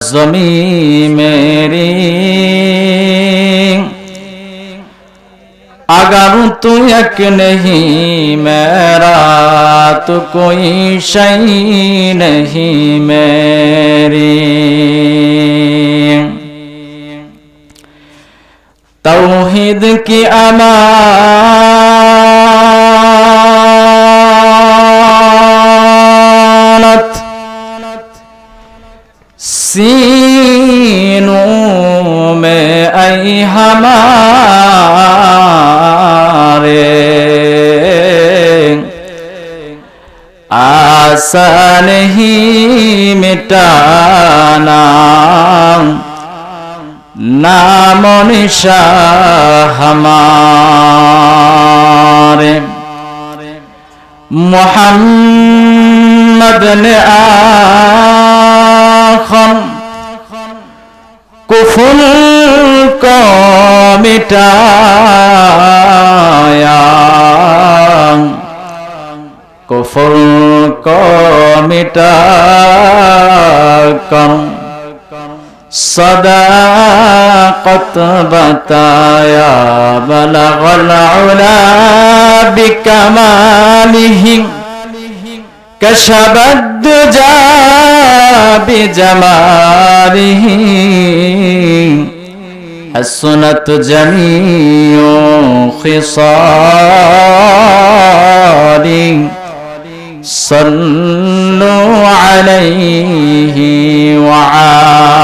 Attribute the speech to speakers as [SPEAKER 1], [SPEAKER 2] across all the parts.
[SPEAKER 1] ज़मीं मेरी अगर तू एक नहीं मेरा तो कोई शई नहीं मेरी। तौहीद की अमानत सीनों में आई हमारे आसान ही मिटाना नाम निशा हमारे। मोहम्मद ने आखिर कुफ्र को मिटाया, कुफ्र को मिटाकर सदाकत बताया। बलगल उला बिकमालिही कशफद दुजा बिजमालिही हसनत जमीउ खिसाली सल्लु अलैहि व आलिहि।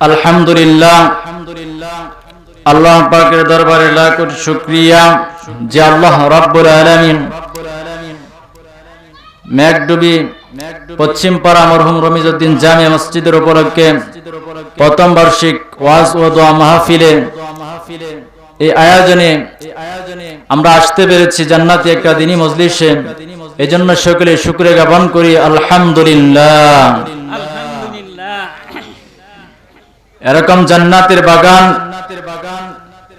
[SPEAKER 1] अल्हम्दुलिल्लाह, अल्लाह पाकेर दरबारे लाख शुक्रिया जे अल्लाह रब्बुल आलामीन মেঘডুবি পশ্চিমপাড়া মরহুম রমিজউদ্দিন জামে মসজিদের উপলক্ষে প্রথম বার্ষিক ওয়াজ ও দোয়া মাহফিলে এই আয়োজনে আমরা আসতে পেরেছি জান্নাতি একটা দিনী মজলিসে। এজন্য সকলে শুকরিয়া জ্ঞাপন করি আলহামদুলিল্লাহ। এরকম জান্নাতের বাগান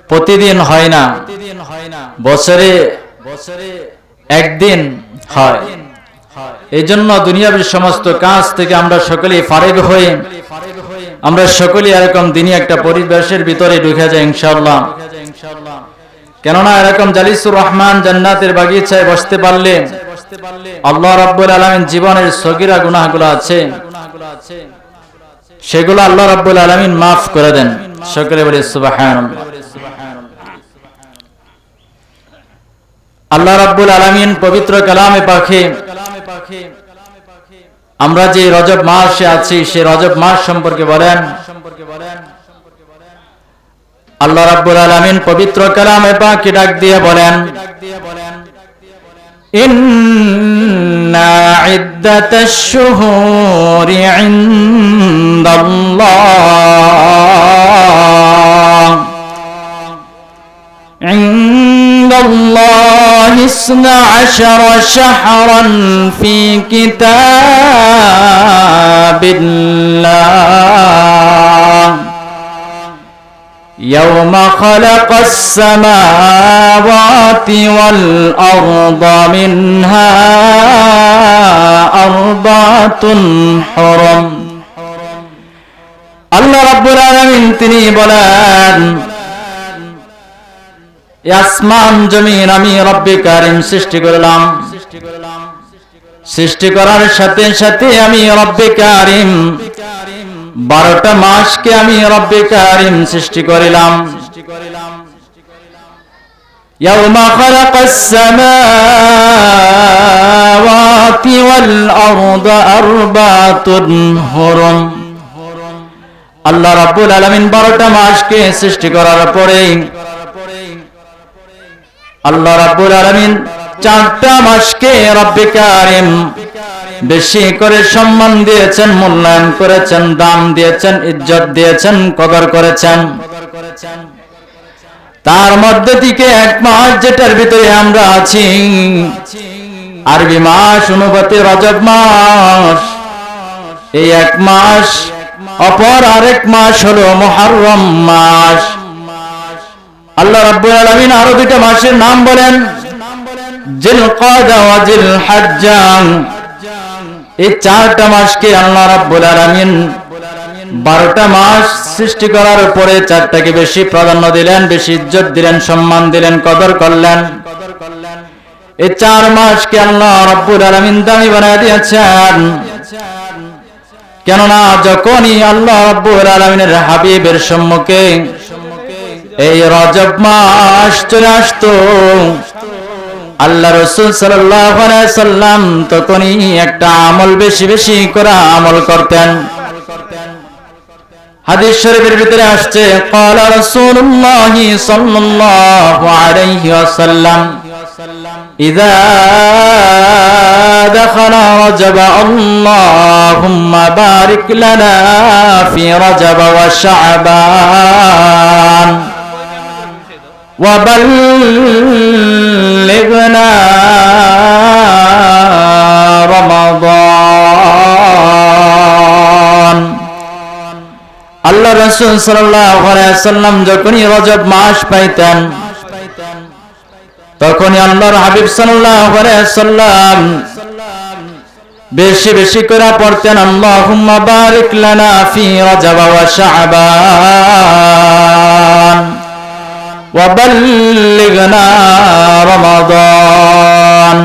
[SPEAKER 1] প্রতিদিন হয় না, বছরে একদিন হয়। এই জন্য দুনিয়ার সমস্ত কাজ থেকে আমরা সকলেই ফারেগ হয়ে আমরা সকলেই এরকম দিনই একটা পরিবেশের ভিতরে ঢুকে যাই ইনশাআল্লাহ। কেননা এরকম জালিসুর রহমান জান্নাতের বাগিচায় বসতে পারলে আল্লাহ রাব্বুল আলামিন জীবনের সগীরা গুনাহগুলো আছে সেগুলো আল্লাহ রাব্বুল আলামিন মাফ করে দেন। সকলে বলি সুবহানাল্লাহ। আল্লাহ রাব্বুল আলামিন পবিত্র কালামে পাকে আমরা যে রজব মাসে আছি সেই রজব মাস সম্পর্কে বলেন। আল্লাহ রাব্বুল আলামিন পবিত্র কালামে পাকে ডাক দিয়ে বলেন, ইন্না ইদ্দাতাশ শুহুরি ইনদাল্লাহ الله 12 شهرا في كتاب الله يوم خلق السماوات والأرض منها 4 حرم। আল্লাহ রাব্বুল আলামিন তিনি বলেন, আসমান জমিন আমি রব্বে কারীম সৃষ্টি করলাম। সৃষ্টি করার সাথে সাথে আমি রব্বে কারীম 12টা মাসকে আমি রব্বে কারীম সৃষ্টি করিলাম। ইয়াউমা খালাকাস সামাওয়াতি ওয়াল আরদা 4 হুরুম। আল্লাহ রাব্বুল আলামিন 12টা মাসকে সৃষ্টি করার পরে আল্লাহ রাব্বুল আলামিন 4টা মাসকে রব্বে কারীম বেশি করে সম্মান দিয়েছেন, মূল্যায়ন করেছেন, দাম দিয়েছেন, ইজ্জত দিয়েছেন, কদর করেছেন। তার মধ্যে থেকে এক মাস যেটার ভিতরে আমরা আছি আরবি মাস অনুপাতে রজব মাস, এই এক মাস অপর আরেক মাস হলো মুহররম মাস। আল্লাহ রাব্বুল আলামিন আরো দুইটা মাসের নাম বলেন, জিলকাদা ওয়া জিলহজ্জা, এই 4টা মাসকে আল্লাহ রাব্বুল আলামিন 12টা মাস সৃষ্টি করার পরে 4টাকে বেশি প্রাধান্য দিলেন, বেশি ইজ্জত দিলেন, সম্মান দিলেন, কদর করলেন। এই 4 মাসকে আল্লাহ রাব্বুল আলামিন দামি বানায় দিয়েছেন। কেননা যখনই আল্লাহ রাব্বুল আলামিনের হাবিবের সম্মুখে এই রজব মাস চলে আসতো, আল্লাহ রাসূল সাল্লাল্লাহু আলাইহি সাল্লাম তখনই একটা আমল বেশি বেশি করে আমল করতেন। হাদিস শরীফের ভিতরে আসছে, ক্বালা রাসূলুল্লাহি সাল্লাল্লাহু আলাইহি ওয়াসাল্লাম, ইযা দাখালা রজব আল্লাহুম্মা বারিক লানা ফি রজব ওয়া শাবান ওয়া বাল্লিগনা রমাদান। আল্লাহ রাসূল সাল্লাল্লাহু আলাইহি ওয়াসাল্লাম যখনই রজব মাস পাইতেন, তখনই আল্লাহর হাবিব সাল্লাল্লাহু আলাইহি ওয়াসাল্লাম বেশি বেশি করে পড়তেন, আল্লাহুম্মা বারিক লানা ফি রজব ওয়া শাবান ওয়া বাল্লিগনা রমাদান।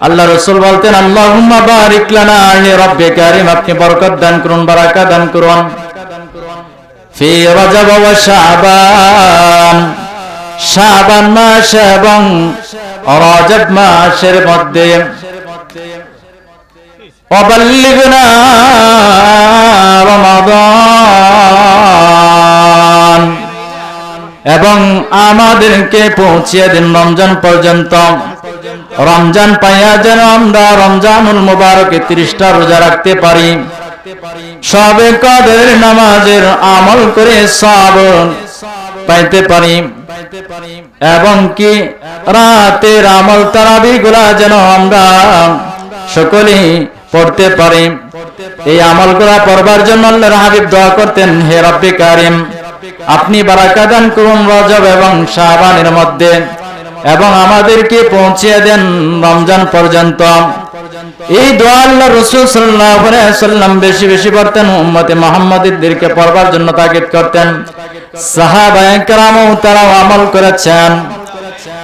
[SPEAKER 1] আল্লাহ রাসূল বলতেন, আল্লাহুম্মা বারিক লানা, হে রব্বে কারীম আপনি বরকত দান করুন, বারাকাত দান করুন, ফি রজব ওয়া শাবান, শাবান মাস এবং রজব মাসের মধ্যে, ওয়া বাল্লিগনা রমাদান, এবং আমাদেরকে পৌঁছিয়ে দিন রমজান পর্যন্ত। রমজান পাইয়া যেন আমরা রমজানুল মুবারকে 30টা রোজা রাখতে পারি, সবে কদরের নামাজের আমল করে সওয়াব পাইতে পারি, এবং কি রাতের আমল তারাবি গুলা যেন আমরা সকলেই পড়তে পারি। এই আমলগুলা পড়বার জন্য আল্লাহর হাবিব দোয়া করতেন, হে রব্বে কারীম আপনি বারাকাত দান করুন রজব এবং শাবানের মধ্যে, এবং আমাদেরকে পৌঁছিয়ে দেন রমজান পর্যন্ত। এই দোয়া আল্লাহ রাসূল সাল্লাল্লাহু আলাইহি ওয়াসাল্লাম বেশি বেশি পড়তেন, উম্মতে মুহাম্মাদীদেরকে পড়বার জন্য তাকিদ করতেন। সাহাবায়ে কেরামও তারাও আমল করেছেন,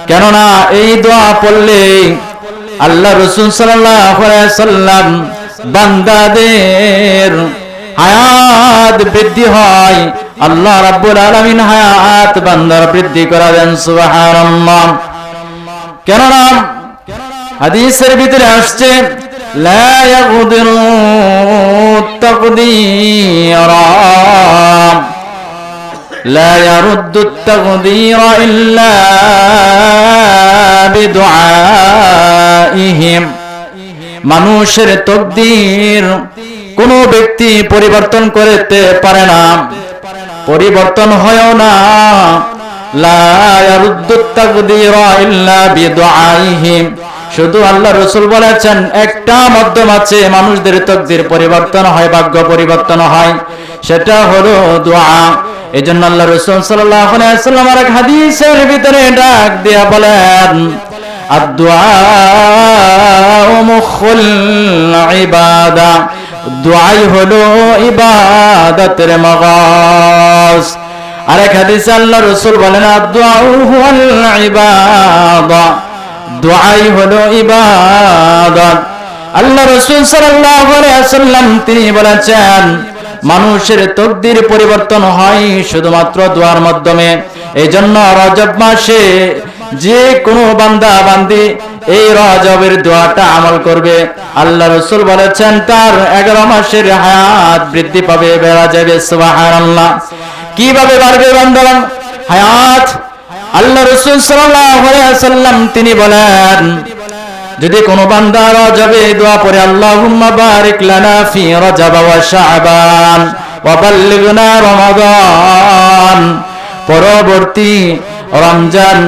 [SPEAKER 1] কেননা এই দোয়া পড়লে আল্লাহ রাসূল সাল্লাল্লাহু আলাইহি ওয়াসাল্লাম বান্দাদের হায়াত বৃদ্ধি হয়, আল্লাহ রাব্বুল আলামিন হায়াত বান্দার বৃদ্ধি করাবেন। সুবহানাল্লাহ। কেননা হাদিসের ভিতরে আসছে, লা ইয়াগদিরু তাকদীরা, লা ইয়ারুদ্দু তাকদীরা ইল্লা বিদুআইহিম, মানুষের তকদীর কোন ব্যক্তি পরিবর্তন করতে পারে না, পরিবর্তন হয়ও না। লা ইয়ারুদ্দু তাকদীরা ইল্লা বিদুআইহিম, শুধু আল্লাহ রাসূল বলেছেন একটা মাধ্যম আছে মানুষদের তকদীর পরিবর্তন হয়, ভাগ্য পরিবর্তন হয়, সেটা হলো দোয়া। এজন্য আল্লাহ রাসূল সাল্লাল্লাহু আলাইহি ওয়াসাল্লাম এক হাদিসের ভিতরে ডাক দিয়া বলেন, আদ-দুআ মুখুল ইবাদা, দোয়াই হলো ইবাদতের মগজ। আরেক হাদিসে আল্লাহ রাসূল বলেন, আদ-দুআ হুয়াল ইবাদা, দোয়াই হলো ইবাদত। আল্লাহ রাসূল সাল্লাল্লাহু আলাইহি ওয়াসাল্লাম তিনি বলেছেন, মানুষের তকদীর পরিবর্তন হয় শুধুমাত্র দোয়ার মাধ্যমে। এইজন্য রজব মাসে যে কোনো বান্দা বান্দি এই রজবের দোয়াটা আমল করবে, আল্লাহ রাসূল বলেছেন তার 11 মাসের হায়াত বৃদ্ধি পাবে, বেড়ে যাবে। সুবহানাল্লাহ। কিভাবে বাড়বে বান্দার হায়াত? আল্লাহ রাসূল সাল্লাল্লাহু আলাইহি ওয়াসাল্লাম তিনি বলেন, যদি কোনো বান্দা রজবে দোয়া পড়ে, আল্লাহুম্মা বারিক লানা ফি রজব ওয়া শাবান ওয়া বাল্লিগনা রমাদান, পরবর্তী রমজান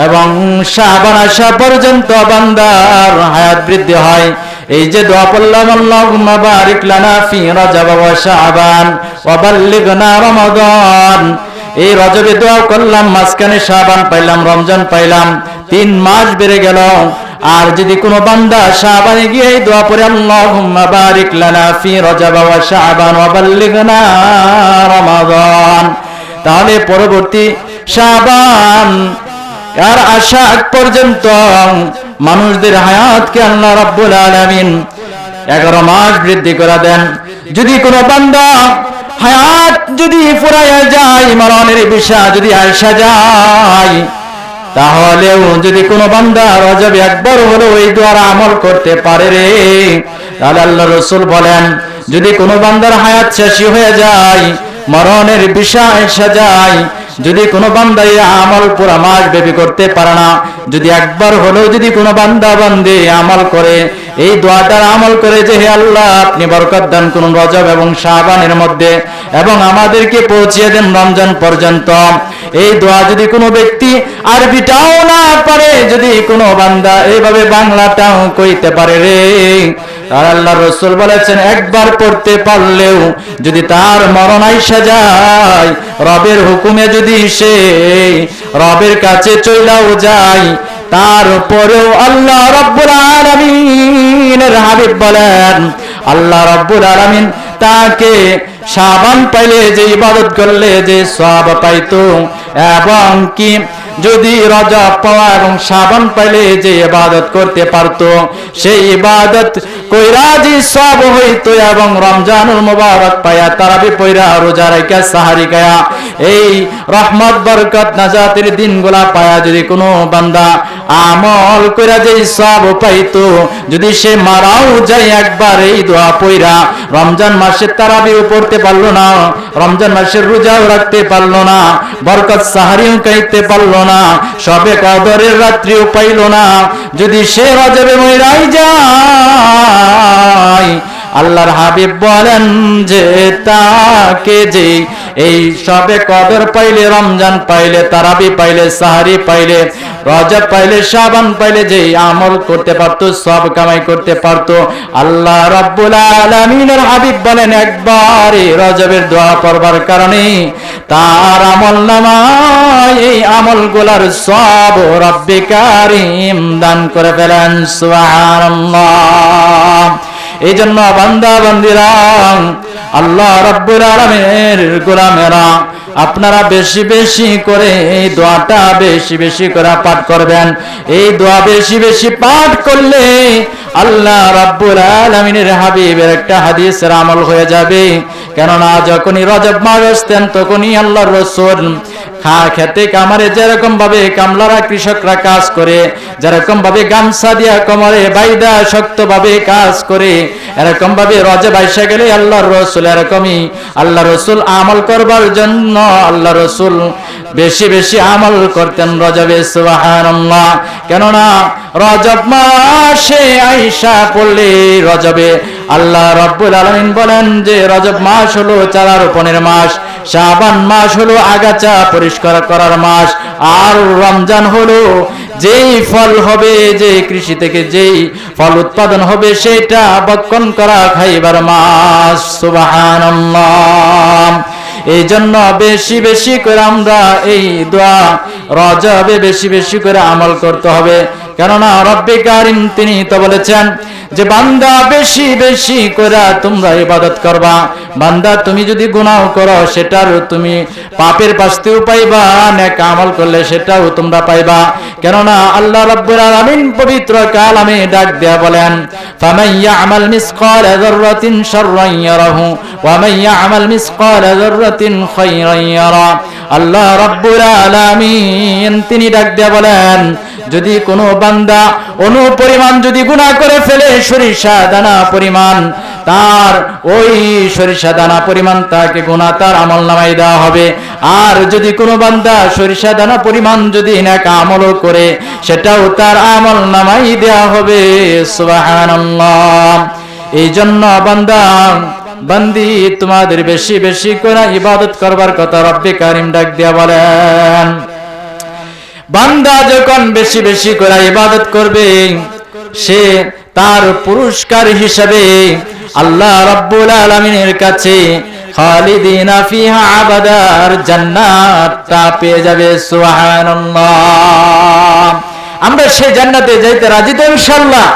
[SPEAKER 1] এবং শাবান আসা পর্যন্ত বান্দার হায়াত বৃদ্ধি হয়। এই যে দোয়া পড়লাম, আল্লাহুম্মা বারিক লানা ফি রজব ওয়া শাবান ওয়া বাল্লিগনা রমাদান, এই রজবে দোয়া করলাম, মাঝখানে শাবান পাইলাম, রমজান পাইলাম, 3 মাস বেড়ে গেল। আর যদি কোনো বান্দা শাবানে গিয়ে এই দোয়া পড়ে আল্লাহুম্মা বারিক লানা ফি রজব ওয়া শাবান ওয়া বাল্লিগনা রমাদান, তাহলে পরবর্তী শাবান আর আশা আগ পর্যন্ত মানুষদের হায়াতকে আল্লাহ রাব্বুল আলামিন 11 মাস বৃদ্ধি করে দেন। যদি কোনো বান্দা হায়াত যদি ফুরাইয়া যায়, মরণের বিষয় যদি আইসা যায়, তাহলেও যদি কোনো বান্দা রজবে একবার হলো এই দোয়ার আমল করতে পারে রে, তাহলে আল্লাহ রাসূল বলেন যদি কোনো বান্দার হায়াত শেষ হয়ে যায়, মরণের বিষয় আইসা যায়, যদি কোনো বান্দা এই আমল পুরা মাস ব্যাপী করতে পারে না, যদি একবার হলেও যদি কোনো বান্দা বান্দে আমল করে, এই দোয়াটার আমল করে যে হে আল্লাহ আপনি বরকত দান করুন রজব এবং শাবানের মধ্যে এবং আমাদেরকে পৌঁছিয়ে দেন রমজান পর্যন্ত, এই দোয়া যদি কোনো ব্যক্তি আরবিটাও না পারে, যদি কোনো বান্দা এইভাবে বাংলাটাও কইতে পারে রে, আর আল্লাহ রাসূল বলেছেন একবার পড়তে পারলেও যদি তার মরণ আইসা যায়, রবের হুকুমে যদি সে রবের কাছে চইলাও যায়, তারপরেও আল্লাহ রাব্বুল আলামিনের হাবিব বলেন আল্লাহ রাব্বুল আলামিন তাকে শাবান পাইলে যে ইবাদত করলে যে সওয়াব পাইতো, এবং কি যদি রজব পাওয়া এবং শাবান পাইলে যে ইবাদত করতে পারতো, সেই ইবাদত কইরা যে সওয়াব হইতো, এবং রমজানুল মুবারক পায়া তারাবি পয়রা রোজা রাখা সাহারি খায়া এই রহমত বরকত নাজাতের দিনগুলা পায়া যদি কোনো বান্দা আমল কইরা যে সওয়াব পাইতো, যদি সে মারাও যায় একবার এই দোয়া পয়রা, রমজান মাসের তারাবিও পড়তে পারলো না, রমজান মাসের রোজাও রাখতে পারলো না, বরকত সাহারিও খাইতে পারলো না, সবে কদরের রাত্রিও পাইল না, যদি সে রজবে মইরাই যায়, আল্লাহর হাবিব বলেন যে তাকে যে এই সবে কদর পাইলে, রমজান পাইলে, তারাবি পাইলে, সাহারি পাইলে, রজব পাইলে, শাবান পাইলে যে আমল করতে পারতো, সব কামাই করতে পারতো, আল্লাহ রাব্বুল আলামিনের হাবিব বলেন একবারে রজবের দোয়া পড়বার কারণে তার আমলনামায় এই আমলগুলার সব রব্বে কারীম দান করে ফেলেন। সুবহানাল্লাহ। এই জন্য বান্দা বান্দিরা, আল্লাহ রাব্বুল আলামিনের গোলামেরা, আপনারা বেশি বেশি করে এই দোয়াটা বেশি বেশি করে পাঠ করবেন। এই দোয়া বেশি বেশি পাঠ করলে আল্লাহ রাব্বুল আলামিনের হাবিবের একটা হাদিসের আমল হয়ে যাবে। কেননা যখনই রজব মাস আসতেন তখনই আল্লাহর রাসূল খেতে কামারে যেরকম ভাবে কামলারা কৃষকরা কাজ করে, যেরকম ভাবে গামছা দিয়া কোমরে বাইদা শক্ত ভাবে কাজ করে, এরকম ভাবে রজব আইসা গেলে আল্লাহর রাসূল এরকমই আল্লাহ রাসূল আমল করবার জন্য আল্লাহ রাসূল বেশি বেশি আমল করতেন রজবে। সুবহানাল্লাহ। কেননা রজব মাসে আইসা পড়লে রজবে আল্লাহ রাব্বুল আলামিন বলেন যে রজব মাস হলো চারা রোপণের মাস, শাবান মাস হলো আগাছা পরিষ্কার করার মাস, আর রমজান হলো যেই ফল হবে, যে কৃষি থেকে যেই ফল উৎপাদন হবে সেটা ভক্ষণ করা খাইবার মাস। সুবহানাল্লাহ। এই জন্য বেশি বেশি করে আমরা এই দোয়া রজবে বেশি বেশি করে আমল করতে হবে। কেননা রব্বে কারীম তিনি তো বলেছেন যে বান্দা বেশি বেশি করে তোমরা ইবাদত করবা, বান্দা তুমি যদি গুনাহ করো সেটার তুমি পাপের শাস্তিও পাইবা, নেক আমল করলে সেটাও তোমরা পাইবা। কেননা আল্লাহ রাব্বুল আলামিন পবিত্র কালামে ডাক দেয়া বলেন ফামান ইয়ামাল মিসকালা যাররাতিন শাররান ইয়ারাহু ওয়া মান ইয়ামাল মিসকালা যাররাতিন খায়রান ইয়ারা। আল্লাহ রাব্বুল আলামিন তিনি ডাক দেয়া বলেন যদি কোনো বান্দা অনুপরিমাণ যদি গুনাহ করে ফেলে সরিষা দানা পরিমাণ, তার ওই সরিষা দানা পরিমাণ তাকে গুনাহ তার আমলনামায় দেওয়া হবে। আর যদি কোনো বান্দা সরিষা দানা পরিমাণ যদি নেক আমল করে সেটাও তার আমলনামায় দেওয়া হবে। সুবহানাল্লাহ। এই জন্য বান্দা বান্দি তোমাদের বেশি বেশি করে ইবাদত করবার কথা রব্বে কারীম ডাক দিয়া বলেন। বান্দা যখন বেশি বেশি করে ইবাদত করবে সে তার পুরস্কার হিসাবে আল্লাহ রাব্বুল আলামিনের কাছে খালিদিনা ফিহা আবাদার জান্নাতটা পেয়ে যাবে। সুবহানাল্লাহ। আমরা সেই জান্নাতে যাইতে রাজি তো ইনশাআল্লাহ?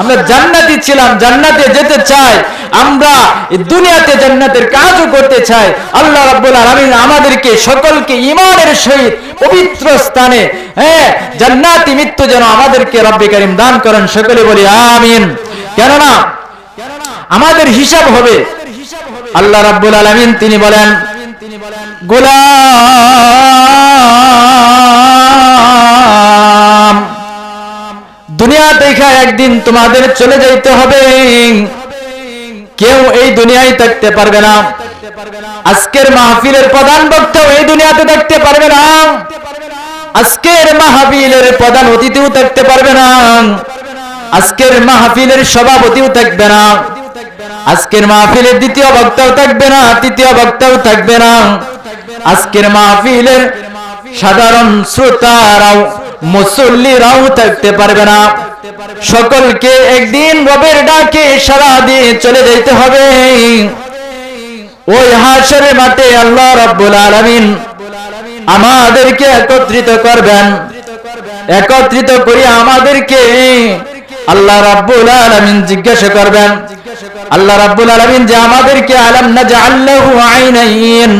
[SPEAKER 1] আমরা জান্নাতি ছিলাম, জান্নাতে যেতে চাই, আমরা এই দুনিয়াতে জান্নাতের কাজও করতে চাই। আল্লাহ রাব্বুল আলামিন আমাদেরকে সকলকে ঈমানের সহিত পবিত্র স্থানে জান্নাতি মৃত্যু যেন আমাদেরকে রব্বে কারীম দান করেন। সকলে বলি আমিন। কেননা আমাদের হিসাব হবে। আল্লাহ রাব্বুল আলামিন তিনি বলেন, গোলাম দুনিয়া থেকে একদিন তোমাদের চলে যাইতে হবে, কেউ এই দুনিয়ায় থাকতে পারবে না। আজকের মাহফিলের প্রধান বক্তাও এই দুনিয়াতে থাকতে পারবে না, আজকের মাহফিলের প্রধান অতিথিও থাকতে পারবে না, আজকের মাহফিলের সভাপতিও থাকবে না, আজকের মাহফিলের দ্বিতীয় বক্তাও থাকবে না, তৃতীয় বক্তাও থাকবে না, আজকের মাহফিলের সাধারণ শ্রোতারাও মুসল্লিরাও থাকতে পারবে না। সকলকে একদিন রবের ডাকে সাড়া দিয়ে চলে যেতে হবে। ওই হাশরের মাঠে আল্লাহ রাব্বুল আলামিন আমাদেরকে একত্রিত করবেন। একত্রিত করে আমাদেরকে আল্লাহ রাব্বুল আলামিন জিজ্ঞাসা করবেন, আল্লাহ রাব্বুল আলামিন যে আমাদেরকে আলাম নাজআল লাহু আইনাইন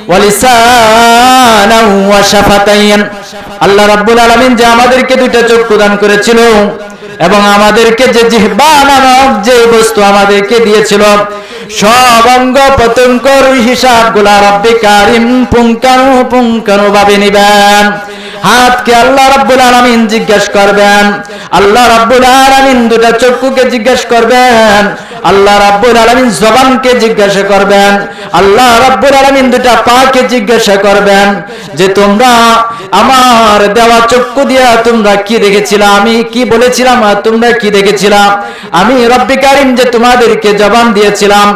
[SPEAKER 1] ওয়া লিসানান ওয়া শাফাতাইন, আল্লাহ রাব্বুল আলামিন যে আমাদেরকে দুইটা চক্ষু দান করেছিল এবং আমাদেরকে যে জিহ্বা নামক যে বস্তু আমাদেরকে দিয়েছিল, সব অঙ্গ প্রত্যঙ্গের হিসাবগুলো রব্বে কারীম পুঙ্খানুপুঙ্খানুভাবে নিবেন। হাতকে আল্লাহ রাব্বুল আলামিন জিজ্ঞাসা করবেন, আল্লাহ রাব্বুল আলামিন দুটা চক্ষুকে জিজ্ঞাসা করবেন, আল্লাহ রাব্বুল আলামিন জবানকে জিজ্ঞাসা করবেন, আল্লাহ রাব্বুল আলামিন দুটা পাকে জিজ্ঞাসা করবেন যে তোমরা আমার দেওয়া চক্ষু দিয়া তোমরা কি দেখেছিলা, আমি কি বলেছিলাম আর তোমরা কি দেখেছিলাম। আমি রব্বে কারীম যে তোমাদেরকে জবান দিয়েছিলাম,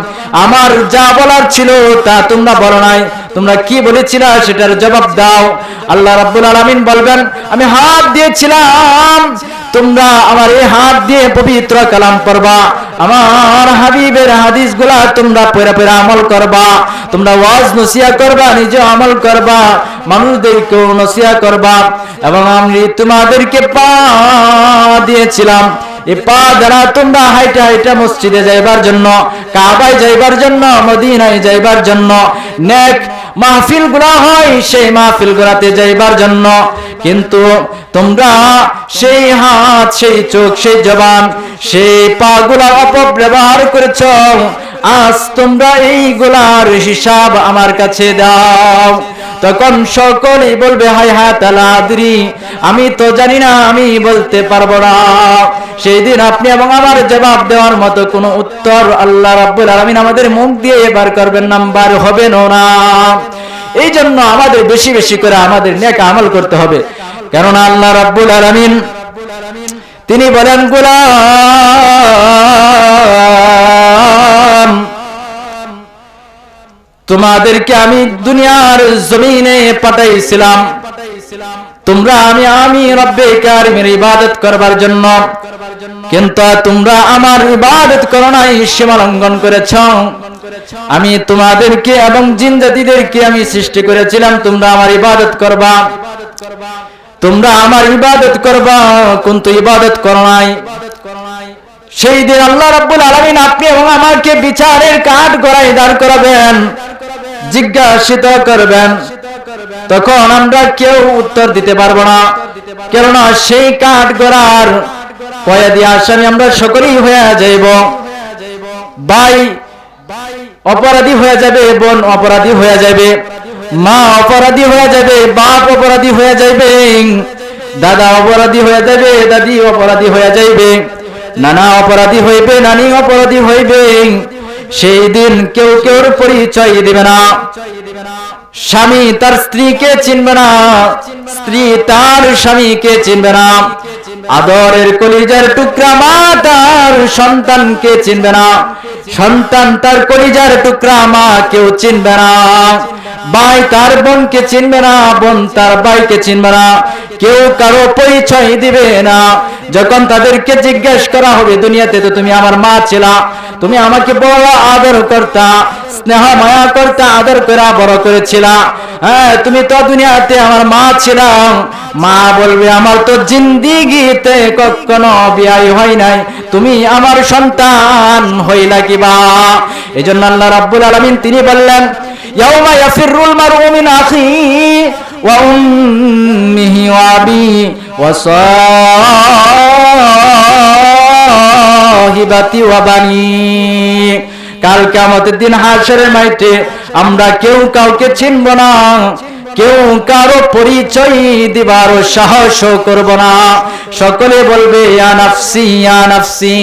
[SPEAKER 1] আমার যা বলার ছিল তা তোমরা বলো নাই, তোমরা কি বলেছিলা সেটার জবাব দাও। আল্লাহ রাব্বুল আলামিন বলবেন, আমি হাত দিয়েছিলাম, তোমরা আমার এই হাত দিয়ে পবিত্র কালাম পড়বা, আমার হাবিবের হাদিসগুলা তোমরা পড়ে পড়ে আমল করবা, তোমরা ওয়াজ নসিহা করবা, নিজে আমল করবা, মানুষদেরকেও নসিহা করবা। এবং আমি তোমাদেরকে পা দিয়েছিলাম, এই পা দ্বারা তোমরা হাইটা হাইটা মসজিদে যাইবার জন্য, কাবায় যাইবার জন্য, মদিনায় যাইবার জন্য, নেক মাহফিল গুলা হয় সেই মাহফিল গুলাতে যাইবার জন্য। কিন্তু তোমরা সেই হাত, সেই চোখ, সেই জবান, সেই পা গুলা অপব্যবহার করেছ। আজ তোমরা এইগুলার হিসাব আমার কাছে দাও। তখন সকলেই বলবে, হায় হায় তালাদ্রি, আমি তো জানি না, আমি বলতে পারবো না। সেই দিন আপনি এবং আমার জবাব দেওয়ার মতো কোনো উত্তর আল্লাহ রাব্বুল আলামিন আমাদের মুখ দিয়ে বার করবেন না, বার হবে না। এই জন্য আমাদের বেশি বেশি করে আমাদের নেক আমল করতে হবে। কেননা আল্লাহ রাব্বুল আলামিন তিনি বলেন, গোলাম তোমাদেরকে আমি দুনিয়ার জমিনে পাঠাইছিলাম, তোমরা আমি রব্বে কারীমের ইবাদত করবার জন্য, কিন্তু তোমরা আমার ইবাদত করো নাই, সীমা লঙ্ঘন করেছ। আমি তোমাদেরকে এবং জিন জাতিদেরকে আমি সৃষ্টি করেছিলাম তোমরা আমার ইবাদত করবা, তোমরা আমার ইবাদত করবা, কিন্তু ইবাদত করো নাই। সেই দিন আল্লাহ রাব্বুল আলামিন আপনি এবং আমাকে বিচারের কাঠ গড়ায় দাঁড় করাবেন, জিজ্ঞাসিত করবেন। তখন আমরা কেউ উত্তর দিতে পারবো না, কেননা সেই কাঠ গড়ার কয়েদি আসামি আমরা সকলেই হয়ে যাইব। ভাই অপরাধী হয়ে যাবে, বোন অপরাধী হয়ে যাবে, মা অপরাধী হয়ে যাবে, বাপ অপরাধী হয়ে যাবে, দাদা অপরাধী হয়ে যাবে, দাদি অপরাধী হয়ে যাইবে, নানা অপরাধী হইবে, নানি অপরাধী হইবে। সেই দিন কেউ কেউর পরিচয় দিবে না। স্বামী তার স্ত্রীকে চিনবে না, স্ত্রী তার স্বামীকে চিনবে না, আদরের কলিজার টুকরা মা তার সন্তানকে চিনবে না, সন্তান তার কলিজার টুকরা মা কেউ চিনবে না। ভাই তার বোনকে চিনবে না, বোন তার ভাইকে চিনবে না, কেউ কারো পরিচয় দিবে না। যখন তাদেরকে জিজ্ঞেস করা হবে দুনিয়াতে তো তুমি আমার মা ছিলা, তুমি আমাকে বড় আদর করতা, স্নেহ মায়া করতা, আদর করে বড় করেছিলা, হ্যাঁ তুমি তো দুনিয়াতে আমার মা ছিলা। মা বলবে আমার তো জিন্দিগিতে কখনো বিয়ে হয় নাই, তুমি আমার সন্তান হইলা কিবা। এজন্য আল্লাহ রাব্বুল আলামিন তিনি বললেন ইয়াউমা ইয়াফিরুল মারউ মিন আখিহি ওয়া উম্মিহি ওয়া আবিহি ওয়া সাহিবাতি ওয়া বানি। কাল কিয়ামতের দিন হাশরের মাঠে আমরা কেউ কাউকে চিনব না, কেউ কারো পরিচয় দিবার সাহস করব না, সকলে বলবে ইয়া নাফসি ইয়া নাফসি।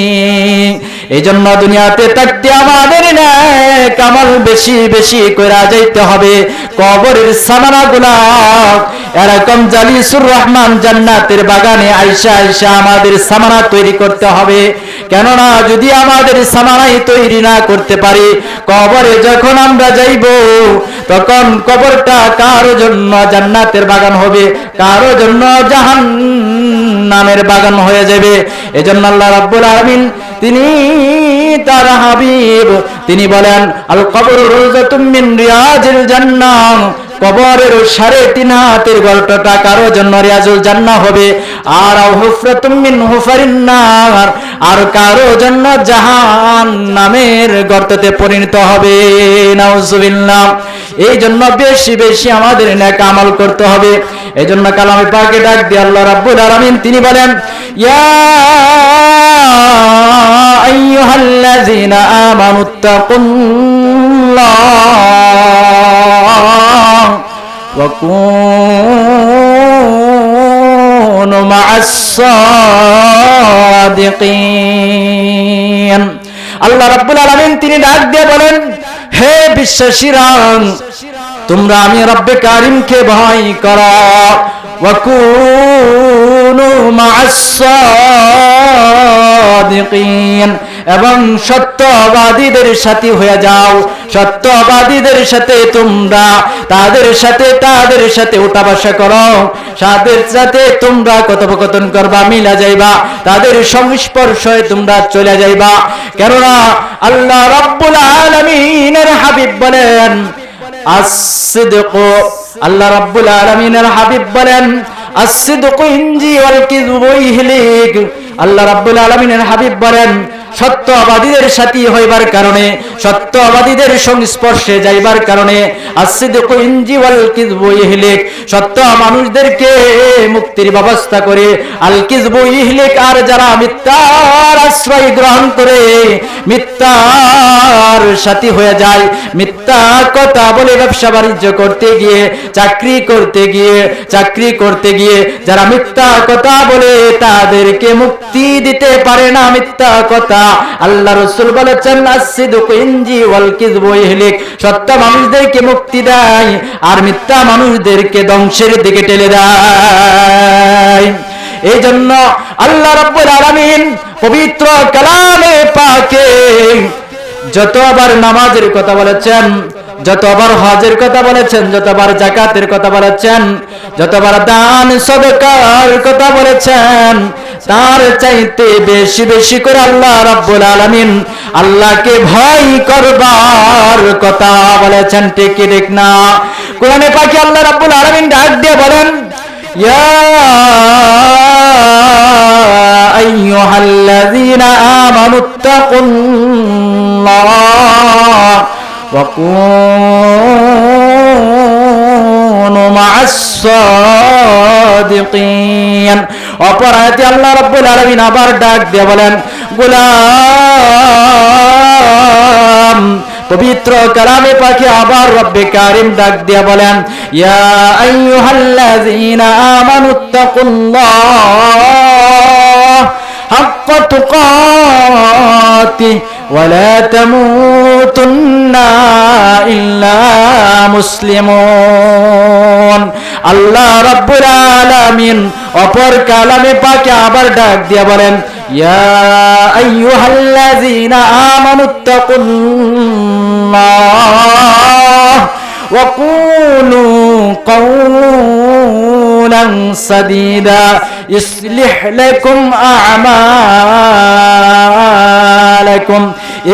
[SPEAKER 1] এই জন্য দুনিয়াতে থাকতে আমাদের নেক আমল বেশি বেশি কইরা যাইতে হবে। কবরের সামানাগুলা এরকম জালিসুর রহমান জান্নাতের বাগানে আইসা আইসা আমাদের সামানা তৈরি করতে হবে। কেননা যদি আমাদের সামানাই তৈরি না করতে পারি, কবরে যখন আমরা যাইব তখন কবরটা কারো জন্য জান্নাতের বাগান হবে, কারো জন্য জাহান্নামের বাগান হয়ে যাবে। এজন্য আল্লাহ রাব্বুল আলামিন তিনি তার হাবিব তিনি বলেন আল কবরু রাউযাতুম মিন রিয়াজিল জান্নাহ, কবরের 3.5 হাতের গর্তটা কারো জন্য রিয়াজুল জান্নাহ হবে। আর হুফরাতুম মিন হুফারিন নার, আর কারো জন্য জাহান্নামের গর্ততে পরিণত হবে। নাউজুবিল্লাহ। এই জন্য বেশি বেশি আমাদের নেক আমল করতে হবে। এই জন্য কালামে পাকে ডাক দিয়ে আল্লাহ রাব্বুল আলামিন তিনি বলেন ইয়া আইয়ুহাল্লাযীনা আমানুত্তাকুল্লাহ ওয়া কুনু মা'আস সাদিকিন। আল্লাহ রাব্বুল আলামিন তিনি ডাক দিয়ে বলেন হে বিশ্বাসীরা, তোমরা আমি রব্বে কারিমকে ভয় করো, ওয়া কুনু মা'আস সাদিকিন, এবং সত্যবাদীদের সাথী হয়ে যাও। সত্যবাদীদের সাথে তোমরা তাদের সাথে উঠা বসা করো, তাদের সাথে তোমরা কথোপকথন করবা, মিলা যাইবা, তাদের সংস্পর্শে তোমরা চলে যাইবা। কেননা আল্লাহ রাব্বুল আলামিনের হাবিব বলেন as-sidqu, আল্লাহ রাব্বুল আলামিনের হাবিব বলেন as-sidqu ইনজি ওয়াল কিযবু ইহলিক। আল্লাহ রাব্বুল আলামিনের হাবিব বলেন সত্যবাদীদের সাথী হইবার কারণে, সত্যবাদীদের সংস্পর্শে যাইবার কারণে as-sidqu ইনজি ওয়াল কিযবু ইহলিক, সত্য মানুষদেরকে মুক্তির ব্যবস্থা করে, আল কিযবু ইহলিক, আর যারা মিথ্যার আশ্রয় গ্রহণ করে মিথ্যার সাথী হয়ে যায়, মিথ্যা কথা বলে ব্যবসা বাণিজ্য করতে গিয়ে, চাকরি করতে গিয়ে যারা মিথ্যা কথা বলে তাদেরকে মুক্তি দিতে পারে না মিথ্যা কথা। আল্লাহ রাসূল বলেছেন as-sidqu ইনজি ওয়াল কিযবু ইহলিক, সত্য মানুষদেরকে মুক্তি দেয় আর মিথ্যা মানুষদেরকে ধ্বংসের দিকে ঠেলে দেয়। এই জন্য আল্লাহ রাব্বুল আলামিন পবিত্র কালামে পাকে যতবার নামাজের কথা বলেছেন, যতবার হজের কথা বলেছেন, যতবার যাকাতের কথা বলেছেন, যতবার দান সদকার কথা বলেছেন, তার চাইতে বেশি বেশি করে আল্লাহ রাব্বুল আলামিন আল্লাহকে ভয় করবার কথা বলেছেন। ঠিক কি ঠিক না? কোরআনে পাকে আল্লাহ রাব্বুল আলামিন ডাক দিয়ে বলেন ইয়া আইয়ুহাল্লাযীনা আমানুত্তাকুল্লাহ ওয়া কুনু মা'আস সাদিকিন। অপর আয়াতে আল্লাহ রাব্বুল আলামিন আবার ডাক দিয়ে বলেন গোলাম, পবিত্র কালামে পাকে আবার রব্বে কারিম ডাক দিয়ে বলেন ইয়া আইয়ুহাল্লাযীনা আমানুত্তাকুল্লাহ হাক্কা তুকাতিহি ওয়া লা তামুতুন্না ইল্লা মুসলিমুন। আল্লাহ রাব্বুল আলামিন অপর কালামে পাকে আবার ডাক দিয়ে বলেন ইয়া আইয়ুহাল্লাযীনা আমানুত্তাকুল্লাহ وقولوا قولا سديدا يصلح لكم أعمالكم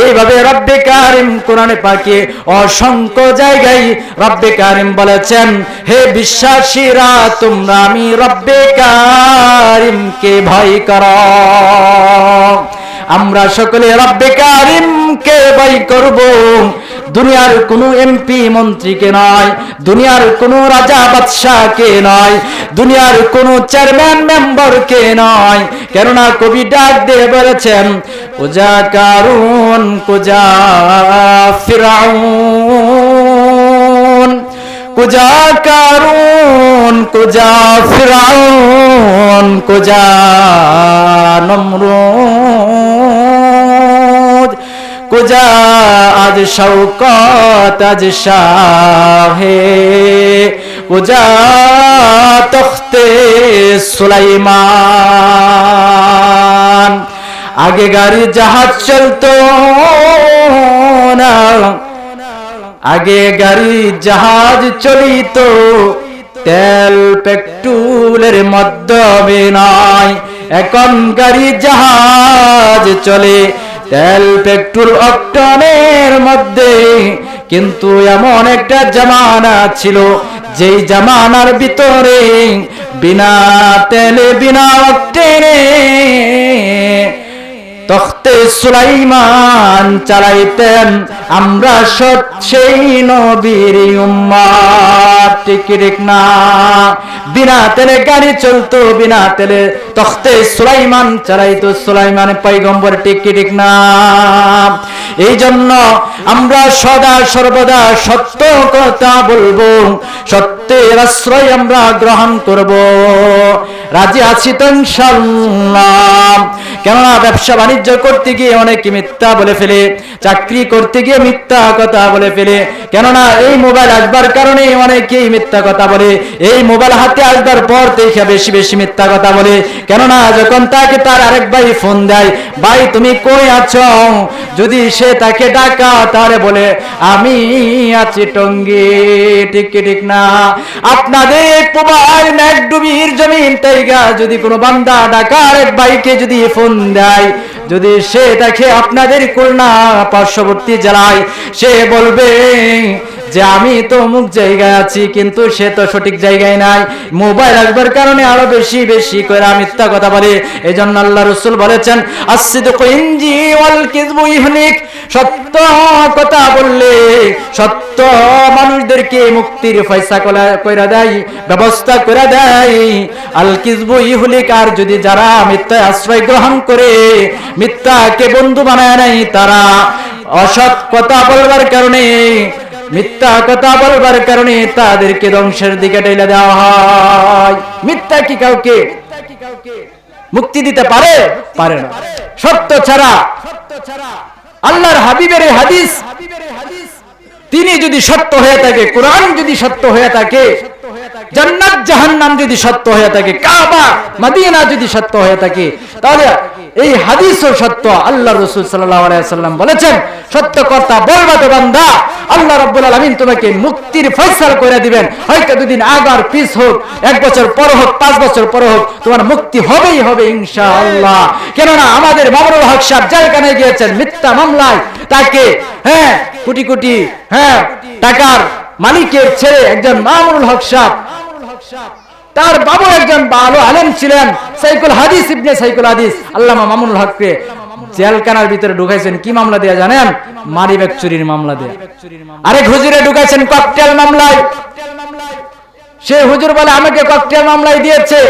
[SPEAKER 1] এইভাবে রব্বে কারীম কোরআনে পাকে অসংখ্য জায়গায় রব্বে কারীম বলেছেন হে বিশ্বাসীরা তোমরা আমি রব্বে কারীমকে ভয় করো আমরা সকলে রব্বে কারীমকে ভয় করব দুনিয়ার কোনো এমপি মন্ত্রীকে নয় দুনিয়ার কোনো রাজা বাদশাকে নয় দুনিয়ার কোনো চেয়ারম্যান মেম্বারকে নয় কেননা কবি ডাক দিয়ে বলেছেন কুজা কারুন কুজা ফিরাউন কুজা কারুন কুজা ফিরাউন কুজা নমরুদ কুজা আজ শৌকত আজ শাহে কুজা তখতে সুলাইমান আগে গাড়ি জাহাজ চলতো না আগে গাড়ি জাহাজ চলিত তেল পেট্রোলের মাধ্যমে নয় এখন গাড়ি জাহাজ চলে তেল পেট্রোল অক্টেনের মধ্যে কিন্তু এমন একটা জামানা ছিল যেই জামানার ভিতরে বিনা তেলে বিনা অক্টেনে তখতে সুলাইমান চালাইতেন আমরা সেই নবীর উম্মত ঠিক না বিনা তেলে গাড়ি চলতো বিনা তেলে তখতে সুলাইমান চালাইতো সুলাইমান পয়গম্বর ঠিক না এই জন্য আমরা সদা সর্বদা সত্য কথা বলবো সত্যের আশ্রয় আমরা গ্রহণ করব রাজি আছি তো ইনশাআল্লাহ কেননা ব্যবসা বাণিজ্য করতে গিয়ে অনেকে মিথ্যা বলে ফেলে চাকরি করতে গিয়ে মিথ্যা কথা বলে ফেলে কেননা এই মোবাইল আসবার কারণে অনেকেই মিথ্যা কথা বলে এই মোবাইল হাতে আসবার পর থেকে বেশি বেশি মিথ্যা কথা বলে কেননা যখন তাকে তার আরেক ভাই ফোন দেয় ভাই তুমি কই আছো যদি সে তাকে ডাকা তারে বলে আমি আছি টঙ্গী ঠিক না আপনাদের মোবাইল ম্যাকডুবির জমিন টাইগা যদি কোনো বান্দা ডাকা আরেক ভাইকে যদি ফোন দেয় যদি সে দেখে আপনাদের খুলনা পার্শ্ববর্তী জেলায় সে বলবে যে আমি তো অমুক জায়গায় আছি কিন্তু সে তো সঠিক জায়গায় নাই মোবাইল আসবার কারণে আরো বেশি বেশি করে মিথ্যা কথা বলে এজন্য আল্লাহ রাসূল বলেছেন as-sidqu inji wal kizbu yuhlik সত্য কথা বললে সত্য মানুষদেরকে মুক্তির ফয়সালা কইরা দেয় ব্যবস্থা করে দেয় আল কিযবু ইহলিক আর যদি যারা মিথ্যা আশ্রয় গ্রহণ করে মিথ্যাকে বন্ধু বানায় নাই তারা অসৎ কথা বলবার কারণে মিথ্যা কথা বলবার কারণে তাদেরকে ধ্বংসের দিকে ঠেলে দেওয়া হয় মিথ্যা কি কাউকে মুক্তি দিতে পারে পারে না সত্য ছাড়া আল্লাহর হাবিবের হাদিস তিনি যদি সত্য হয়ে থাকে কোরআন যদি সত্য হয়ে থাকে জান্নাত জাহান্নাম যদি সত্য হয়ে থাকে কাবা মদিনা যদি সত্য হয়ে থাকে তাহলে এই হাদিসও সত্য আল্লাহর রাসূল সাল্লাল্লাহু আলাইহি ওয়াসাল্লাম বলেছেন সত্য কথা বলবা তো বান্দা আল্লাহ রাব্বুল আলামিন তোমাকে মুক্তির ফয়সালা করে দিবেন হয়তো দুদিন আগার পিছ হোক 1 বছর পর হোক 5 বছর পর হোক তোমার মুক্তি হবেই হবে ইনশাআল্লাহ কেননা আমাদের মামুনুল হক সাহেব জেলখানে গিয়েছেন মিথ্যা মামলায় তাকে কোটি কোটি টাকার মালিকের ছেলে একজন মামুনুল হক সাহেব তার বাবা একজন ভালো আলেম ছিলেন সাইকুল হাদিস ইবনে সাইকুল হাদিস আল্লামা মামুনুল হককে জেলখানার ভিতরে ঢুকাইছেন কি মামলা দিয়ে জানেন মারি ব্যাগ চুরির মামলা দিয়ে আরেক হুজুরে ঢুকাইছেন ককটেল মামলায় সে হুজুর বলে আমাকে ককটেল মামলায় দিয়েছে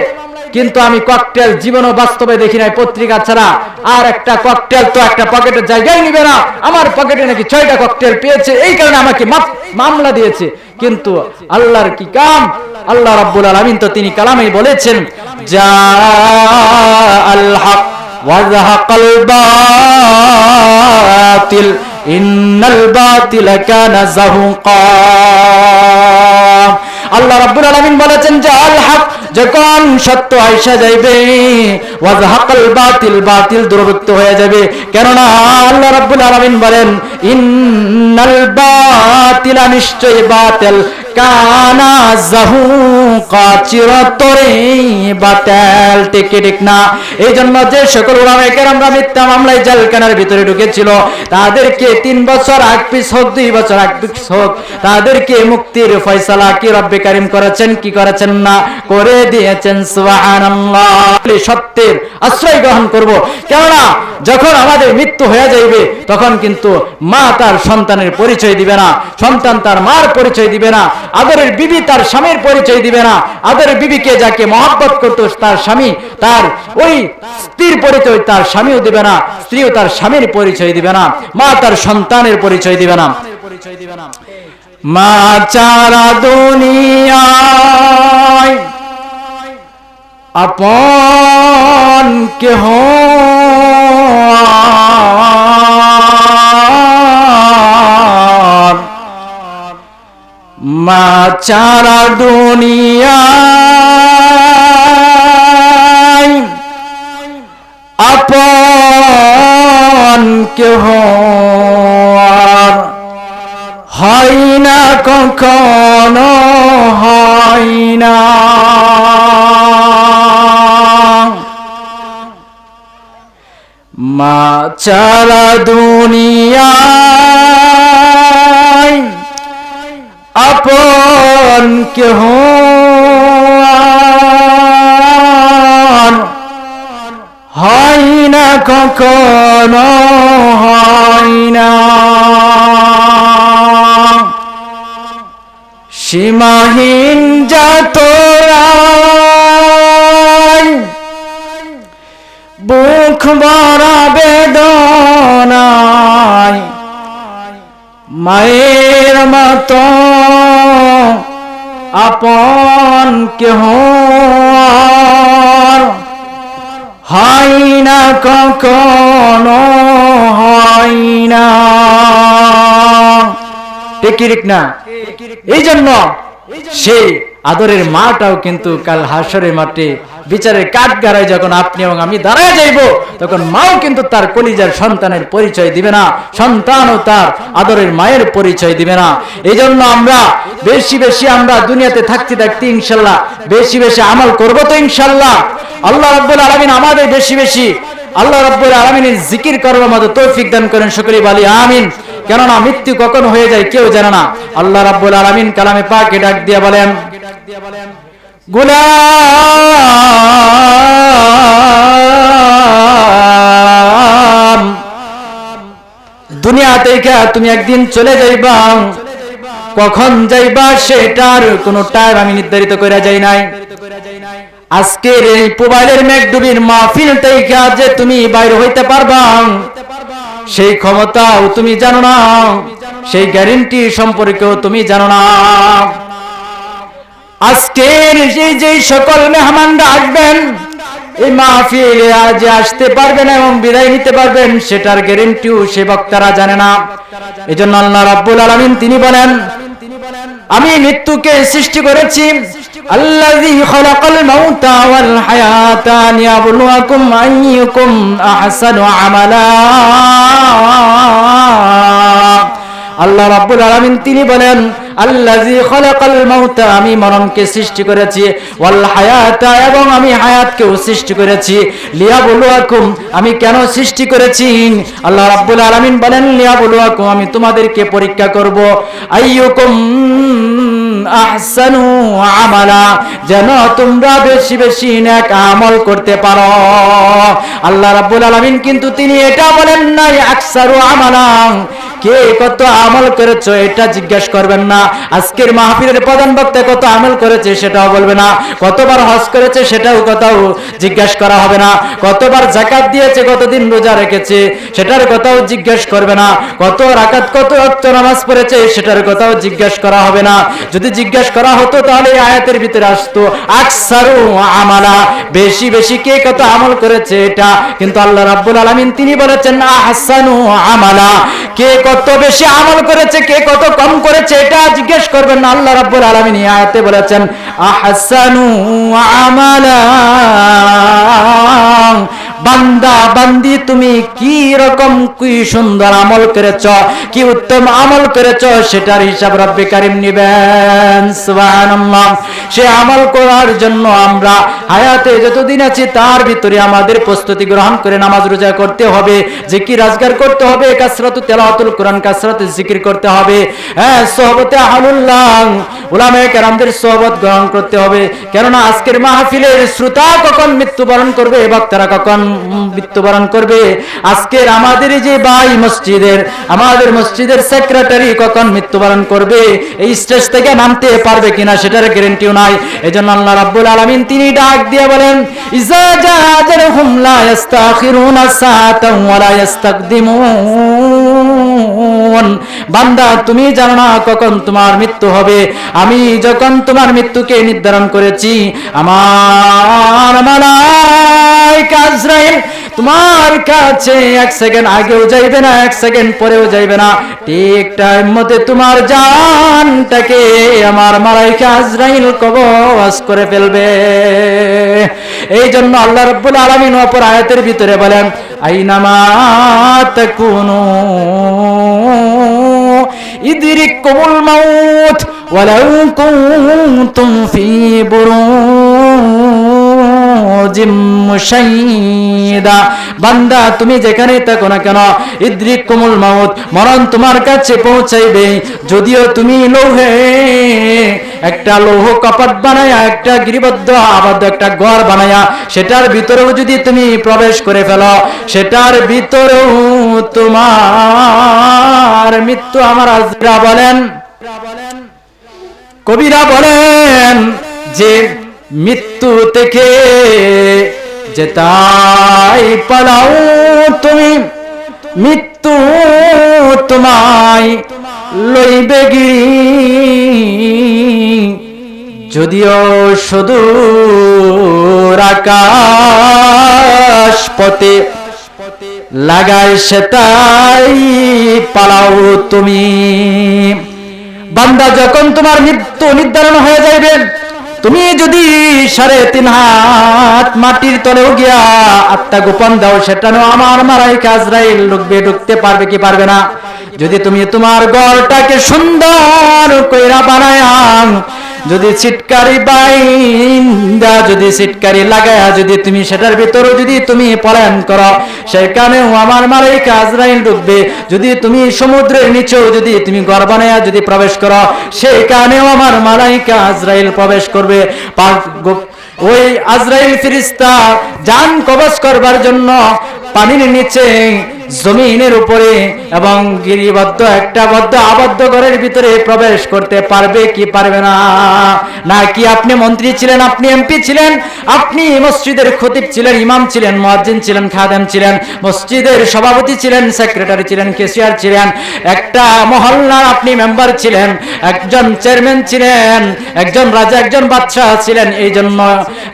[SPEAKER 1] কিন্তু আমি ককটেল জীবনে বাস্তবে দেখি নাই পত্রিকা ছাড়া আর একটা ককটেল তো একটা পকেটের জায়গায় নিবে না আমার পকেটে নাকি 6টা ককটেল পেয়েছে এই কারণে আমাকে মামলা দিয়েছে কিন্তু আল্লাহর কি কাম আল্লাহ রাব্বুল আলামিন তো তিনি কালামেই বলেছেন জা আল হক ওয়া যাহাকাল বাতিল ইন্নাল বাতিলা কানা যাহুকা আল্লাহ রাব্বুল আলামিন বলেছেন যে আল হক যখন সত্য আইসা যাইবে ওয়াজহাকাল বাতিল, বাতিল দূরভূত হয়ে যাবে। কেননা আল্লাহ রাব্বুল আলামিন বলেন ইন্নাল বাতিলা, নিশ্চয় বাতিল, কানা যাহুকা, চিরতরে বাতিল। ঠিক না? এই জন্য যে সকল উলামায়ে কেরামরা মিথ্যা মামলায় জেলখানার ভিতরে ঢুকেছিল তাদেরকে 3 বছর আগ পিছ হোক, 2 বছর আগ পিছ হোক, তাদেরকে মুক্তির ফয়সালা কি রব্বে কারীম করেছেন কি করেছেন না? করে দিয়েছেন। সুবহানাল্লাহ। সত্যের আশ্রয় গ্রহণ করব, কেননা যখন আমাদের মৃত্যু হয়ে যাইবে তখন কিন্তু মা তার সন্তানের পরিচয় দিবে না, সন্তান তার মার পরিচয় দিবে না, আদরের বিবি তার স্বামীর পরিচয় দিবে না, আদরের বিবিকে যাকে মহব্বত করত তার স্বামী তার ওই স্ত্রীর পরিচয় তার স্বামীও দিবে না, স্ত্রীও তার স্বামীর পরিচয় দিবে না, মা তার সন্তানের পরিচয় দিবে না। মা চারা দুনিয়ায় আপন কেহ, মা চারা দুনিয়ায় আপন কেহ হয় না, কখনো হয় না। মা চারা দুনিয়ায় আপন কেহ হয় না, কখনো হয় না। সীমাহীন যাতনায় বুক ভরা বেদনায় মায়ের মতো আপন কেহ হয় না, কখনো হয় না। ঠিক না? এই জন্য সেই আদরের মাটাও কিন্তু কাল হাসরের মাঠে বিচারের কাঠগড়ায় যখন আপনি এবং আমি দাঁড়ায় যাইব তখন মাও কিন্তু তার কলিজার সন্তানের পরিচয় দিবে না, সন্তানও তার আদরের মায়ের পরিচয় দিবে না। এই জন্য আমরা বেশি বেশি আমরা দুনিয়াতে থাকতে থাকতে ইনশাল্লাহ বেশি বেশি আমল করবো তো ইনশাল্লাহ। আল্লাহ রাব্বুল আলামিন আমাদের বেশি বেশি আল্লাহ রাব্বুল আলামিনের জিকির করার মতো তৌফিক দান করেন, সকলেই বলি আমিন। কেননা মৃত্যু কখন হয়ে যায় কেউ জানে না। আল্লাহ রাব্বুল আলামিন কালামে পাকে ডাক দিয়া বলেন গোলাম, দুনিয়া থেকে তুমি একদিন চলে যাইবা, কখন যাইবা সেটার কোনো টাইম আমি নির্ধারিত করে যাই নাই। আজকের এই মোবাইলের মেঘডুবির মাহফিল থেকে যে তুমি বাইরে হইতে পারবা সেই ক্ষমতাও তুমি জানো না, সেই গ্যারান্টি সম্পর্কেও তুমি জানো না। আজকের যে সকল মেহমানরা আসবেন এই মাহফিলে আজ আসতে পারবেন এবং বিদায় নিতে পারবেন সেটার গ্যারান্টিও সে বক্তারা জানে না। এজন্য আল্লাহ রাব্বুল আলামিন তিনি বলেন আমি মৃত্যুকে সৃষ্টি করেছি, আল্লাযী খালাকাল মাউতা ওয়াল হায়াতা লিয়াবলুয়াকুম আইয়ুকুম আহসানু আমালা। আল্লাহ রাব্বুল আলামিন তিনি বলেন আল্লাযী খালাকাল মাউতা, আমি মরণকে সৃষ্টি করেছি, ওয়াল হায়াতা, এবং আমি হায়াতকেও সৃষ্টি করেছি, লিয়াবলুয়াকুম, আমি কেন সৃষ্টি করেছি? আল্লাহ রাব্বুল আলামিন বলেন লিয়াবলুয়াকুম, আমি তোমাদেরকে পরীক্ষা করব, আইয়ুকুম আহসানু আমালা, যেন তোমরা বেশি বেশি নেক আমল করতে পারো। আল্লাহ রাব্বুল আলামিন কিন্তু তিনি এটা বলেন নাই আকসারু আমালা, কে কত আমল করেছো এটা জিজ্ঞাসা করবেন না। আজকের মাহফিলের প্রধান বক্তা কত আমল করেছে সেটাও বলবে না, কতবার হজ করেছে সেটাও কথাও জিজ্ঞাসা করা হবে না, কতবার যাকাত দিয়েছে, কতদিন রোজা রেখেছে সেটার কথাও জিজ্ঞাসা করবে না, কত রাকাত কত ওয়াক্ত নামাজ পড়েছে সেটার কথাও জিজ্ঞাসা করা হবে না। যদি জিজ্ঞাসা করা হতো তাহলে আয়াতের ভিতরে আসতো আকসারু আমালা, বেশি বেশি কে কত আমল করেছে এটা। কিন্তু আল্লাহ রাব্বুল আলামিন তিনি বলেছেন আহসানু আমালা, কে কত কত বেশি আমল করেছে, কে কত কম করেছে এটা জিজ্ঞেস করবেন না। আল্লাহ রাব্বুল আলামিন এই আয়াতে বলেছেন আহসানু আমালা, বান্দা বান্দি তুমি কি রকম কি সুন্দর আমল করেছ, কি উত্তম আমল করেছ, সেটার হিসাব রব্বে কারীম নেবেন। সুবহানাল্লাহ। সে আমল করার জন্য আমরা হায়াতে যতদিন আছি তার ভিতরে আমাদের প্রস্তুতি গ্রহণ করে নামাজ রোজা করতে হবে, জিকির আজকার করতে হবে, কাসরাতু তিলাওয়াতুল কোরআন, কাসরাতু জিকির করতে হবে, হ্যাঁ সোহবতে আহলুল্লাহ উলামায়ে কেরামদের সোহবত গ্রহণ করতে হবে। কেননা আজকের মাহফিলের শ্রোতা কখন মৃত্যুবরণ করবে, বক্তারা কখন মৃত্যুবরণ করবে, আজকের আমাদের যে ভাই মসজিদের, আমাদের মসজিদের সেক্রেটারি কখন মৃত্যুবরণ করবে, এই স্টেজ থেকে নামতে পারবে কিনা সেটার গ্যারান্টিও নাই। এজন্য আল্লাহ রাব্বুল আলামিন তিনি ডাক দিয়ে বলেন ইজা জাআজালহুম লা ইস্তাখিরুনা সাআতান ওয়া লা ইস্তাকদিমুন। বান্দা তুমি জানো না কখন তোমার মৃত্যু হবে, আমি যখন তোমার মৃত্যুকে নির্ধারণ করেছি আমার মালায়েকা আজরাইল তোমার কাছে এক সেকেন্ড আগেও যাইবে না, এক সেকেন্ড পরেও যাইবে না, ঠিক টাইম মতে তোমার জানটাকে আমার মালায়েকা আজরাইল কবজ করে ফেলবে। এই জন্য আল্লাহ রাব্বুল আলামিন অপর আয়াতের ভিতরে বলেন আইনামা তাকুনু ইদরিকুমুল মাউত ওয়ালাউ কুনতুম ফি বুরুজিম মুশাইয়্যিদা। বান্দা তুমি যেখানে থাকো না কেন, ইদরিকুমুল মাউত, মরণ তোমার কাছে পৌঁছাইবে। যদিও তুমি লৌহে একটা লৌহ কপাট বানায়া, একটা গিরিবদ্ধ আবদ্ধ একটা ঘর বানায়া সেটার ভিতরেও যদি তুমি প্রবেশ করে ফেলো, সেটার ভিতরেও তোমার মৃত্যু। আমার আজরা বলেন, কবিরা বলেন যে মৃত্যু থেকে যেতাই পালাও তুমি, মৃত্যু তোমায় লইবে গিরি। যদিও সুদূর আকাশ পথে লাগাই সেটাই পালাও তুমি। বান্দা যখন তোমার মৃত্যু নির্ধারণ হয়ে যাইবে, তুমি যদি 3.5 হাত মাটির তলেও গিয়া আত্মা গোপন দাও, সেটাও আমার মালায়েকা আজরাইল ঢুকতে পারবে কি পারবে না। যদি তুমি তোমার ঘরটাকে সুন্দর কইরা বানায়া, যদি সিটকারি বাইন্দা, যদি সিটকারি লাগায়া যদি তুমি সেটার ভিতরে যদি তুমি পলায়ন করো, সেখানেও আমার মালায়েকা আজরাইল ঢুকবে। যদি তুমি সমুদ্রের নিচেও যদি তুমি ঘর বানায়া যদি প্রবেশ করো, সেখানেও আমার মালায়েকা আজরাইল প্রবেশ করবে। ওই আজরাইল ফেরেশতা জান কবজ করবার জন্য পানির নিচে, জমিনের উপরে এবং গিরিবদ্ধ একটা বদ্ধ আবদ্ধ ঘরের ভিতরে প্রবেশ করতে পারবে কি পারবে না। নাকি আপনি মন্ত্রী ছিলেন, আপনি এমপি ছিলেন, আপনি মসজিদের খতিব ছিলেন, ইমাম ছিলেন, মুয়াজ্জিন ছিলেন, খাদেম ছিলেন, মসজিদের সভাপতি ছিলেন, সেক্রেটারি ছিলেন, ক্যাশিয়ার ছিলেন, একটা মহল্লার আপনি মেম্বার ছিলেন, একজন চেয়ারম্যান ছিলেন, একজন রাজা, একজন বাদশা ছিলেন, এই জন্য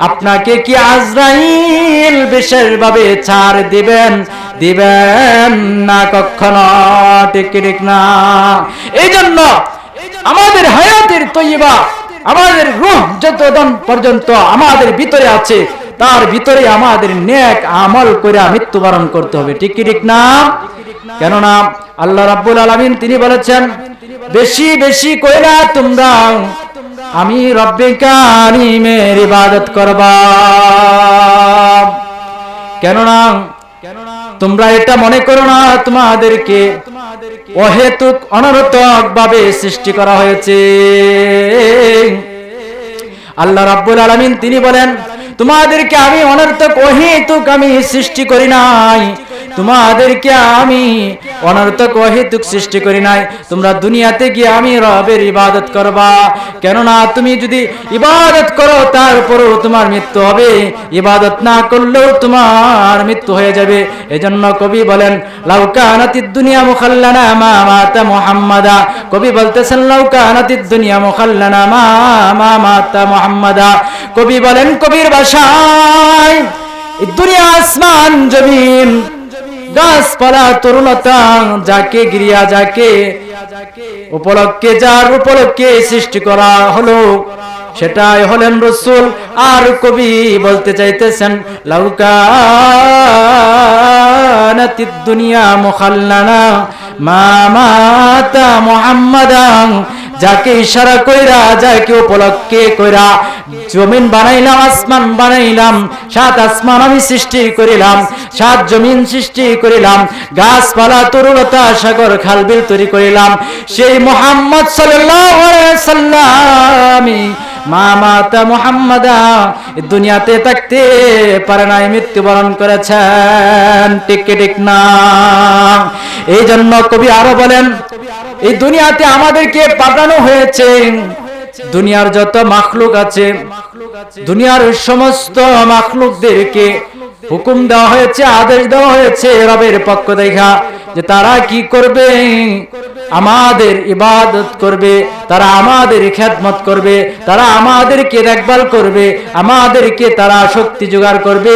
[SPEAKER 1] আপনাকে কি আজরাইল বিশেষভাবে ছাড় দিবেন না? কখনো ঠিক না। এই জন্য আমাদের হায়াতের তৈয়বা, আমাদের রূহ যতদিন পর্যন্ত আমাদের ভিতরে আছে তার ভিতরে আমাদের নেক আমল করে মৃত্যুবরণ করতে হবে, ঠিক না? কেননা আল্লাহ রাব্বুল আলামিন তিনি বলেছেন বেশি বেশি কইরা তোমরা আমি রব্বে কারীমের ইবাদত করবা। কেননা তোমরা এটা মনে করো না তোমাদেরকে অহেতুক অনর্থক ভাবে সৃষ্টি করা হয়েছে। আল্লাহ রাব্বুল আলামিন তিনি বলেন তোমাদেরকে আমি অনর্থক অহেতুক আমি সৃষ্টি করি নাই, তোমাদেরকে আমি অনর্থক অহেতুক সৃষ্টি করি নাই। তোমরা দুনিয়াতে গিয়ে আমি রবের ইবাদত করবা। কেননা তুমি যদি ইবাদত করো তারপরেও তোমার মৃত্যু হবে, ইবাদত না করলেও তোমার মৃত্যু হয়ে যাবে। এজন্য কবি বলেন লাউ কানাতিদ দুনিয়া মুখাল্লানা মা মাতা মুহাম্মাদা। কবি বলতেছেন লাউ কানাতিদ দুনিয়া মুখাল্লানা মা মাতা মুহাম্মাদা। কবি বলেন কবির ভাষায় দুনিয়া আসমান জমিন গাছপালা তরুণতা যাকে গিরিয়া যাকে উপলক্ষে যার উপলক্ষে সৃষ্টি করা হলো সেটাই হলেন রাসূল। আর কবি বলতে চাইতেছেন লাউকানাতিদ দুনিয়া মুখাল্লানা মা মাতা মুহাম্মাদান, যাকে ইশারা কইরা যাকে উপলক্ষে কইরা জমিন বানাইলাম, আসমান বানাইলাম, সাত আসমান আমি সৃষ্টি করিলাম, সাত জমিন সৃষ্টি করিলাম, গাছপালা তরুলতা সাগর খালবিল তৈরি করিলাম, সেই মুহাম্মদ সাল্লাল্লাহু আলাইহি ওয়াসাল্লাম মা মাতা মুহাম্মাদা দুনিয়াতে থাকতে পারে নাই, মৃত্যুবরণ করেছেন। ঠিক ঠিক না? এই জন্য কবি আরো বলেন এই দুনিয়াতে আমাদেরকে পাঠানো হয়েছে, দুনিয়ার যত মাখলুক আছে দুনিয়ার সমস্ত মাখলুকদেরকে হুকুম দেওয়া হয়েছে, আদেশ দেওয়া হয়েছে রবের পক্ষ দেখা যে তারা কি করবে, আমাদের ইবাদত করবে, তারা আমাদের খেদমত করবে, তারা আমাদেরকে দেখভাল করবে, আমাদেরকে তারা শক্তি জোগাড় করবে,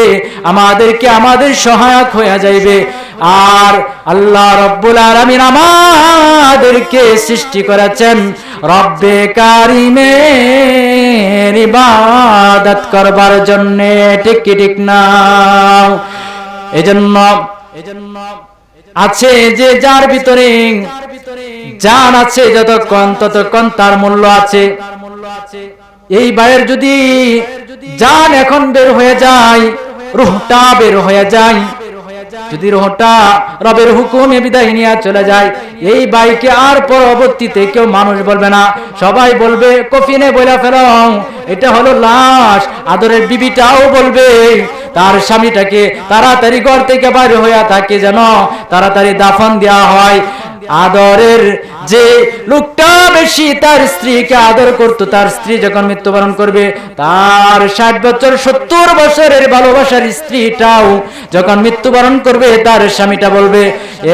[SPEAKER 1] আমাদেরকে আমাদের সহায়ক হয়ে যাইবে। আর আল্লাহ রব্বুল আলামিন আমাদেরকে সৃষ্টি করেছেন রব্বে কারিমের ইবাদত করবার জন্য। ঠিক কি ঠিক না? এজন্য আছে যে যার ভিতরে জান আছে যতক্ষণ ততক্ষণ তার মূল্য আছে। এই বাইরের যদি জান এখন বের হয়ে যায়, রূহটা বের হয়ে যায়, যদি রূহটা রবের হুকুমে বিদায় নিয়ে চলে যায়, এই বাইকে আর পরবর্তীতে কেউ মানুষ বলবে না, সবাই বলবে কফিনে বইলা ফেলো এটা হলো লাশ। আদরের বিবিটাও বলবে তার স্বামীটাকে তাড়াতাড়ি ঘর থেকে বাইরে হইয়া থাকে যেন তাড়াতাড়ি দাফন দেওয়া হয়। আদরের যে লোকটা বেশি তার স্ত্রীকে আদর করত, তার স্ত্রী যখন মৃত্যুবরণ করবে, তার 60 বছর 70 বছরের ভালোবাসার স্ত্রীটাও যখন মৃত্যুবরণ করবে, তার স্বামীটা বলবে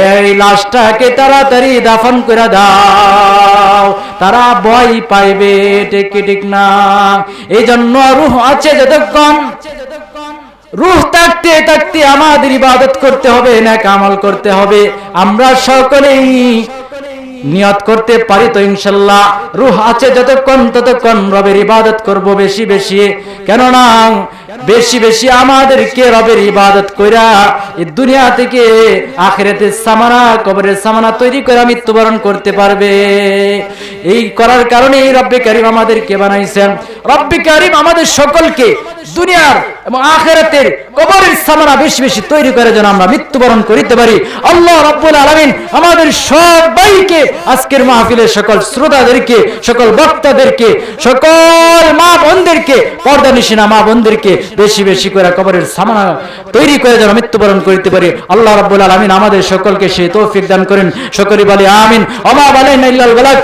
[SPEAKER 1] এই লাশটাকে তাড়াতাড়ি দাফন করে দাও, তারা ভয় পাইবে। ঠিক কি ঠিক না? এই জন্য রূহ আছে যতক্ষণ, রূহ থাকতে থাকতে আমাদের ইবাদত করতে হবে, নেক আমল করতে হবে। আমরা সকলেই নিয়ত করতে পারি তো ইনশাআল্লাহ রূহ আছে যতক্ষণ ততক্ষণ রবের ইবাদত করব বেশি বেশি। কেননা বেশি বেশি আমাদেরকে রবের ইবাদত কইরা এই দুনিয়া থেকে আখিরাতের সামানা, কবরের সামানা তৈরি করে মৃত্যুবরণ করতে পারবে। এই করার কারণেই রব্বে কারীম আমাদেরকে বানাইছেন। রব্বে কারীম আমাদের সকলকে দুনিয়ার এবং আখিরাতের কবরের সামানা বেশি বেশি তৈরি করে যেন আমরা মৃত্যুবরণ করিতে পারি। আল্লাহ রাব্বুল আলামিন আমাদের সবাইকে, আজকের মাহফিলের সকল শ্রোতাদেরকে, সকল বক্তাদেরকে, সকল মা বোনদেরকে, পর্দানিশিনা মা বোনদেরকে বেশি বেশি করে কবরের সামানা তৈরি করে যেন মৃত্যুবরণ করিতে পারি। আল্লাহ রাব্বুল আলামিন আমাদের সকলকে সেই তৌফিক দান করেন। সকলে বলি আমিন। ওয়া মা আলাইনা ইল্লাল বালাগ।